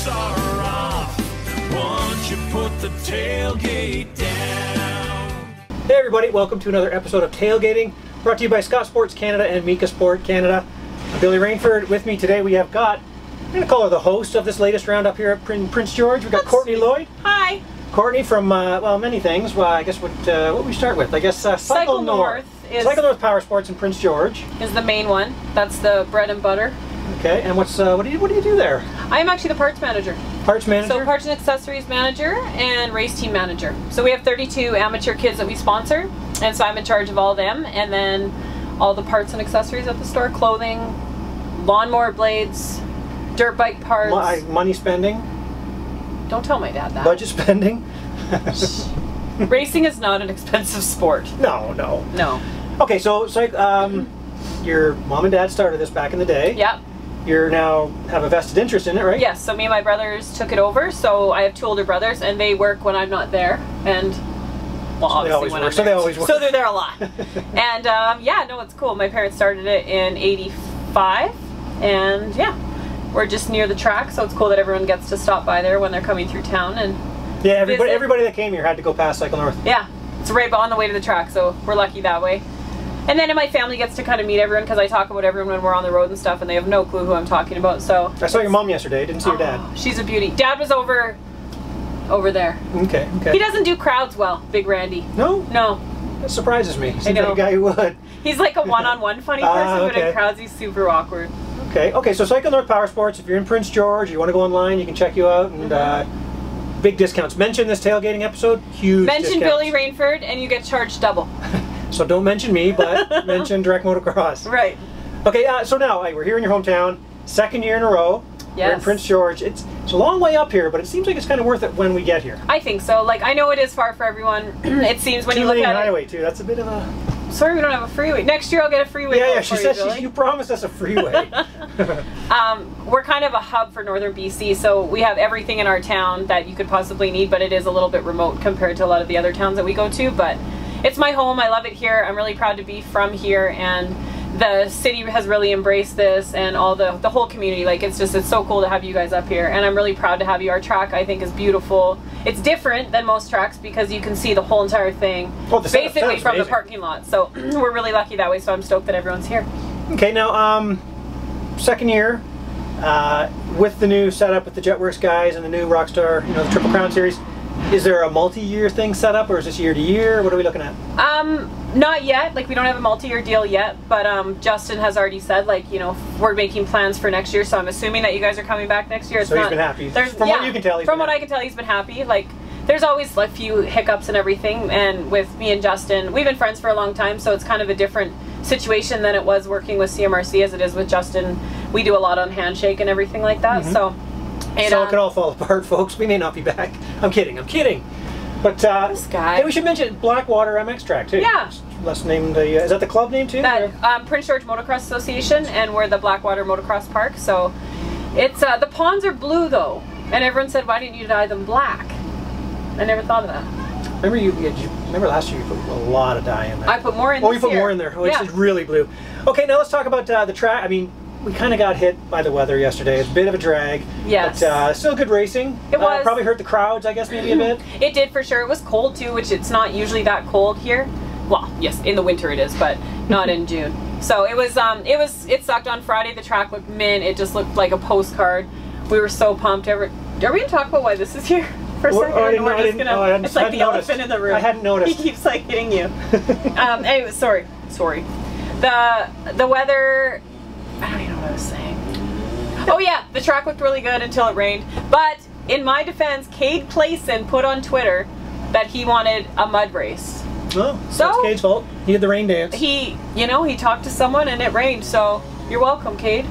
are off. Once you put the tailgate down. Hey everybody, welcome to another episode of Tailgating, brought to you by Scott Sports Canada and Mika Sport Canada. I'm Billy Rainford. With me today we have got, I'm going to call her the host of this latest roundup here at Prince George. We've got Kourtney Lloyd. Hi. Kourtney from, well, many things. Well, I guess what we start with? I guess Cycle North. Cycle North Power Sports in Prince George is the main one. That's the bread and butter. Okay, and what do you do there? I am actually the parts manager. Parts manager? So parts and accessories manager and race team manager. So we have 32 amateur kids that we sponsor, and so I'm in charge of all of them, and then all the parts and accessories at the store, clothing, lawnmower blades, dirt bike parts. Money spending? Don't tell my dad that. Budget spending? Racing is not an expensive sport. No. Okay, so your mom and dad started this back in the day. Yep. You now have a vested interest in it, right? Yes, so me and my brothers took it over. So I have two older brothers, and they work when I'm not there. And, well, obviously when I'm there. So they always work. So they're there a lot. And, yeah, no, it's cool. My parents started it in '85, and, yeah, we're just near the track, so it's cool that everyone gets to stop by there when they're coming through town. And yeah, everybody that came here had to go past Cycle North. Yeah, it's right on the way to the track, so we're lucky that way. And then my family gets to kind of meet everyone, because I talk about everyone when we're on the road and stuff, and they have no clue who I'm talking about. So I saw your mom yesterday. Didn't see your dad. She's a beauty. Dad was over there. Okay. He doesn't do crowds well, Big Randy. No? No. That surprises me. Seems like a guy who would. He's like a one-on-one funny person, okay. but in crowds he's super awkward. Okay, so Cycle North Power Sports, if you're in Prince George, you want to go online, you can check you out, and big discounts. Mention this tailgating episode, huge Mention discounts. Billy Rainford, and you get charged double. So don't mention me, but mention Direct Motocross. Right. Okay, so now we're here in your hometown, second year in a row. Yes. We're in Prince George. It's a long way up here, but it seems like it's kind of worth it when we get here. I think so. Like, I know it is far for everyone. It seems when you look at it. Highway too. That's a bit of a. Sorry, we don't have a freeway. Next year I'll get a freeway. Yeah. She said you promised us a freeway. We're kind of a hub for northern BC, so we have everything in our town that you could possibly need, but it is a little bit remote compared to a lot of the other towns that we go to. But it's my home. I love it here. I'm really proud to be from here, and the city has really embraced this, and all the whole community. Like, it's so cool to have you guys up here, and I'm really proud to have you. Our track, I think, is beautiful. It's different than most tracks because you can see the whole entire thing basically from the parking lot. So we're really lucky that way. So I'm stoked that everyone's here. Okay, now second year with the new setup with the Jetworks guys and the new Rockstar, the Triple Crown series. Is there a multi-year thing set up, or is this year to year? What are we looking at? Not yet. Like, we don't have a multi-year deal yet, but Justin has already said, like, we're making plans for next year, so I'm assuming that you guys are coming back next year. So he's been happy. From what you can tell, from what I can tell, he's been happy. Like, there's always a few hiccups and everything, and with me and Justin, we've been friends for a long time, so it's kind of a different situation than it was working with CMRC as it is with Justin. We do a lot on handshake and everything like that, so it could all fall apart, folks. We may not be back. I'm kidding. But this guy. Hey, we should mention Blackwater MX track too. Yeah. Let's name the. Is that the club name too? Prince George Motocross Association, and we're the Blackwater Motocross Park. So it's the ponds are blue though, and everyone said, why didn't you dye them black? I never thought of that. Remember last year you put a lot of dye in there. I put more in. Oh, you put more in there. Oh, yeah. It's really blue. Okay, now let's talk about the track. I mean, we kind of got hit by the weather yesterday. It's a bit of a drag. Yes. But still good racing. It was. Probably hurt the crowds, I guess, maybe a bit. It did for sure. It was cold too, which it's not usually that cold here. Well, yes, in the winter it is, but not in June. So it sucked on Friday. The track looked mint. It just looked like a postcard. We were so pumped. Are we going to talk about why this is here for a second? It's like the elephant in the room. I hadn't noticed. He keeps like hitting you. Anyway, sorry. The weather. I don't even know what I was saying. Oh yeah, the track looked really good until it rained. But in my defense, Cade Clayson put on Twitter that he wanted a mud race. Oh, so it's Cade's fault. He had the rain dance. He talked to someone and it rained, so you're welcome, Cade.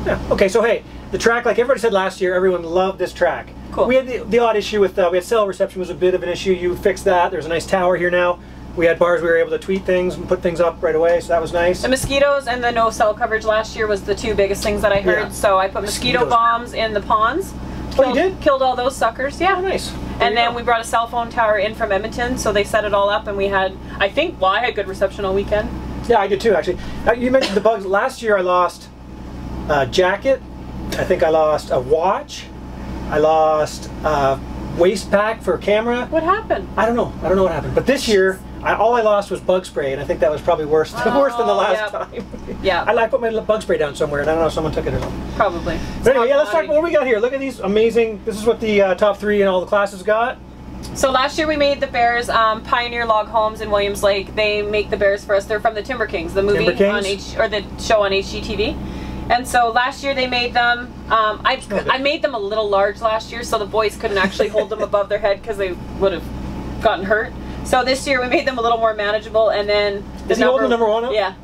Yeah. Okay, so hey, the track, like everybody said last year, everyone loved this track. Cool. We had the odd issue with, we had cell reception was a bit of an issue. You fixed that. There's a nice tower here now. We had bars we were able to tweet things and put things up right away, so that was nice. The mosquitoes and the no cell coverage last year was the two biggest things that I heard. Yeah. So I put mosquito bombs in the ponds. Oh, you did? Killed all those suckers, yeah. Oh, nice. And then we brought a cell phone tower in from Edmonton, so they set it all up, and we had, I had good reception all weekend. Yeah, I did too, actually. You mentioned the bugs. Last year I lost a jacket. I think I lost a watch. I lost waist pack for camera. What happened? I don't know what happened. But this year, all I lost was bug spray, and I think that was probably worse than the last time. Yeah. I put my bug spray down somewhere, and I don't know if someone took it or something. Probably. But anyway, yeah, let's talk about what we got here. Look at these amazing. This is what the top 3 in all the classes got. So last year we made the bears. Pioneer Log Homes in Williams Lake. They make the bears for us. They're from the Timber Kings, the movie on the show on HGTV. And so last year they made them. I made them a little large last year, so the boys couldn't actually hold them above their head because they would have gotten hurt. So this year we made them a little more manageable, and then Is he holding number 1 up? Yeah.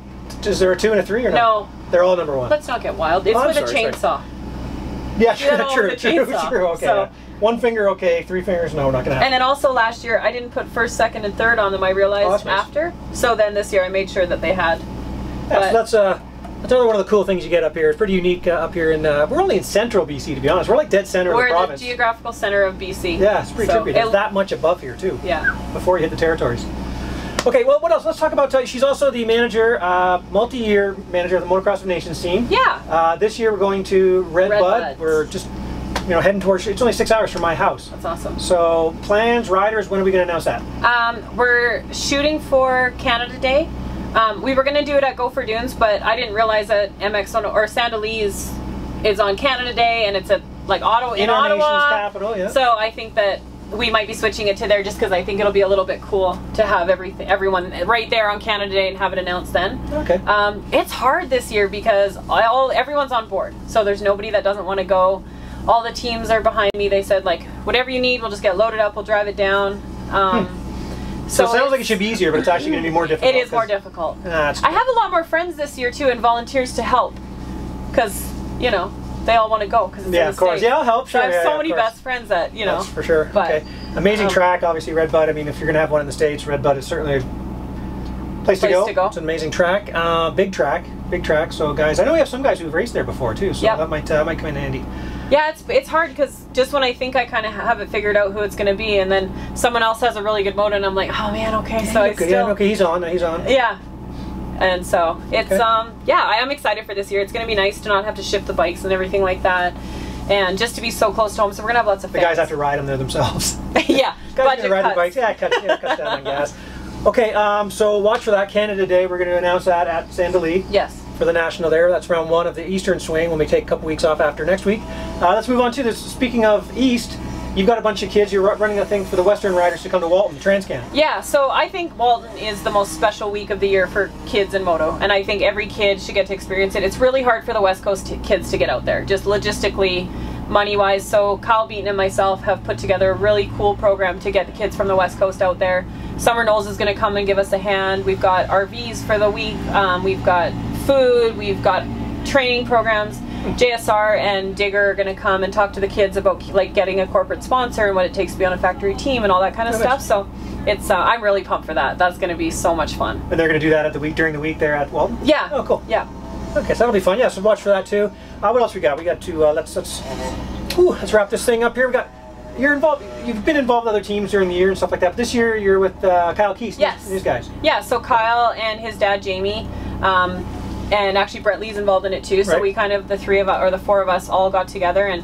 Is there a 2 and a 3 or no? No. They're all number 1. Let's not get wild. It's with a chainsaw. Yeah, true. Okay. So, 1 finger, okay. 3 fingers, no, not gonna happen. and then also last year I didn't put 1st, 2nd, and 3rd on them. I realized after. So then this year I made sure that they had. Yeah, so that's another one of the cool things you get up here. It's pretty unique up here in. We're only in central BC, to be honest. We're like dead center of the province. We're the geographical center of BC. Yeah, it's pretty trippy. There's that much above here too. Yeah. Before you hit the territories. Okay, well, what else? Let's talk about. She's also the manager, multi-year manager of the Motocross of Nations team. Yeah. This year we're going to Red Bud. We're just, heading towards. It's only 6 hours from my house. That's awesome. So plans, riders. When are we going to announce that? We're shooting for Canada Day. We were going to do it at Gopher Dunes, but I didn't realize that MXON or Sandalese is on Canada Day, and it's at Ottawa in Ottawa. Capital, yeah. So I think that we might be switching it to there just because I think it'll be a little bit cool to have everyone right there on Canada Day and have it announced then. Okay. It's hard this year because everyone's on board, so there's nobody that doesn't want to go. All the teams are behind me. They said whatever you need, we'll just get loaded up. We'll drive it down. So it sounds like it should be easier, but it's actually going to be more difficult. It is more difficult. I have a lot more friends this year too, and volunteers to help, because they all want to go because it's in the of course. States. Yeah, I'll help. Sure. So I have so many best friends that That's for sure. But, okay, amazing track. Obviously, Red Bud. I mean, if you're going to have one in the States, Red Bud is certainly a place to go. It's an amazing track. Big track. So guys, I know we have some guys who've raced there before too. So that might come in handy. Yeah, it's hard because just when I think I kind of have it figured out who it's going to be, and then someone else has a really good moto, and I'm like, oh man, okay, so I still... Yeah, okay, he's on. Yeah, and so it's I'm excited for this year. It's going to be nice to not have to ship the bikes and everything like that, and just to be so close to home. So we're gonna have lots of fans. The guys have to ride them there themselves. Yeah, guys gonna ride the bikes. Yeah, cut down on gas. Okay, so watch for that Canada Day. We're going to announce that at Sandalese. Yes. For the national there. That's round 1 of the Eastern Swing when we take a couple weeks off after next week. Let's move on to this. Speaking of East, you've got a bunch of kids. You're running a thing for the Western riders to come to Walton TransCan. Yeah, so I think Walton is the most special week of the year for kids in moto, and I think every kid should get to experience it. It's really hard for the West Coast kids to get out there, just logistically, money-wise. So Kyle Beaton and myself have put together a really cool program to get the kids from the West Coast out there. Summer Knowles is going to come and give us a hand. We've got RVs for the week. We've got food. We've got training programs. JSR and Digger are going to come and talk to the kids about getting a corporate sponsor and what it takes to be on a factory team and all that kind of stuff. So it's I'm really pumped for that. That's going to be so much fun. And they're going to do that during the week there at Walton? Yeah. Oh, cool. Yeah. Okay, so that'll be fun. Yeah, so watch for that too. What else we got? We got to let's wrap this thing up here. We got. You're involved. You've been involved with other teams during the year and stuff like that. But this year you're with Kyle Keast. Yes. These guys. Yeah. So Kyle and his dad Jamie, and actually Brett Lee's involved in it too. So we kind of the 4 of us all got together, and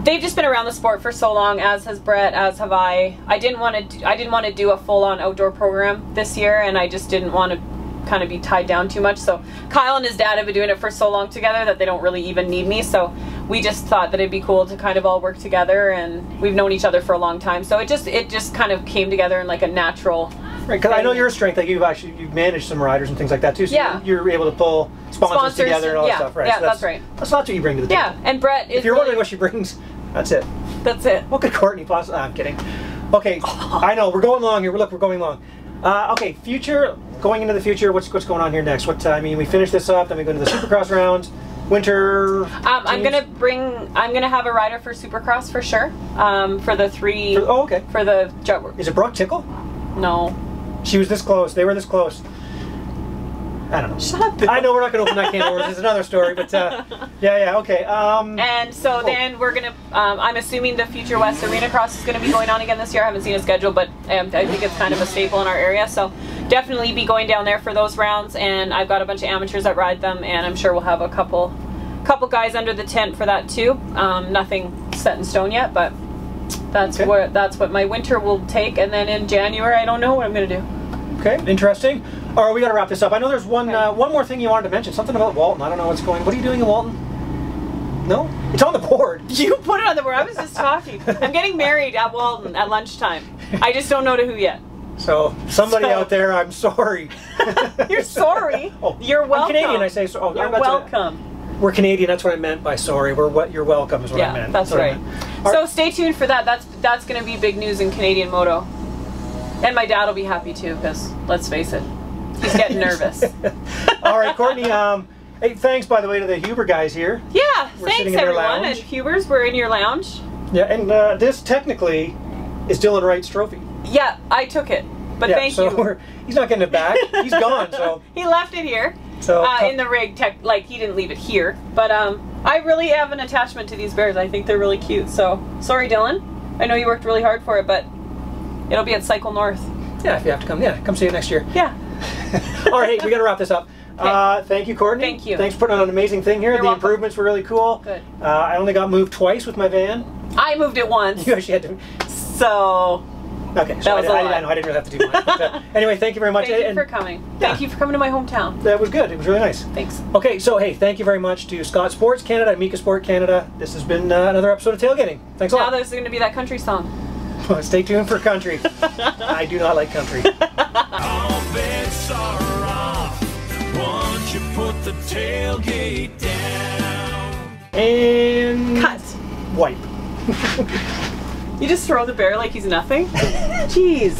they've just been around the sport for so long. As has Brett. As have I. I didn't want to do a full-on outdoor program this year, and I just didn't want to kind of be tied down too much. So Kyle and his dad have been doing it for so long together that they don't really even need me. So we just thought that it'd be cool to kind of all work together, and we've known each other for a long time. So it just kind of came together in like a natural. Right, because I know your strength. Like you've managed some riders and things like that too. So you're able to pull sponsors together and all that stuff. Right. Yeah, so that's right. That's what you bring to the table. Yeah, and Brett is. If you're wondering what she brings, that's it. That's it. What could Kourtney possibly? I'm kidding. Okay, I know we're going long here. We're going long. Okay, going into the future. What's going on here next? I mean, we finish this up, then we go into the Supercross rounds. Winter. I'm gonna have a rider for Supercross for sure. For the 3. Okay. For the. Is it Brooke Tickle? No. She was this close. They were this close. I don't know. Shut up. I know we're not going to open that can of worms. It's another story, but okay. And so then we're gonna. I'm assuming the Future West Arena Cross is going to be going on again this year. I haven't seen a schedule, but I think it's kind of a staple in our area. So definitely be going down there for those rounds. And I've got a bunch of amateurs that ride them, and I'm sure we'll have a couple couple guys under the tent for that too. Nothing set in stone yet, but that's what my winter will take. And then in January, I don't know what I'm going to do. Okay, interesting. All right, we got to wrap this up. I know there's one more thing you wanted to mention. Something about Walton. I don't know what's going. What are you doing in Walton? No, it's on the board. You put it on the board. I was just talking. I'm getting married at Walton at lunchtime. I just don't know to who yet. So somebody out there, I'm sorry. You're sorry. Oh, you're welcome. I'm Canadian. I say so. Oh, you're welcome. We're Canadian. That's what I meant by sorry. You're welcome is what I meant. That's right. So stay tuned for that. That's going to be big news in Canadian moto. And my dad will be happy too, because let's face it, he's getting nervous. All right, Kourtney. Hey, thanks by the way to the Huber guys here. Yeah, we're thanks everyone at Huber's. We're in your lounge. Yeah, and this technically is Dylan Wright's trophy. Yeah, I took it, but thank you. He's not getting it back. He's gone. So he left it here. So in the rig, like he didn't leave it here. But I really have an attachment to these bears. I think they're really cute. So sorry, Dylan. I know you worked really hard for it, but it'll be at Cycle North. Yeah, if you have to come. Yeah, come see it next year. Yeah. All right, hey, we got to wrap this up. Okay. Thank you, Kourtney. Thank you. Thanks for putting on an amazing thing here. You're the welcome. Improvements were really cool. Good. I only got moved twice with my van. I moved it once. You actually had to. So. Okay, so I didn't really have to do much. But, anyway, thank you very much. Thank you for coming. Yeah. Thank you for coming to my hometown. That was good. It was really nice. Thanks. Okay, so hey, thank you very much to Scott Sports Canada and Mika Sport Canada. This has been another episode of Tailgating. Thanks a lot. Now there's going to be that country song. Stay tuned for country. I do not like country. All bets are off once you put the tailgate down. And cut. Wipe. You just throw the bear like he's nothing? Jeez.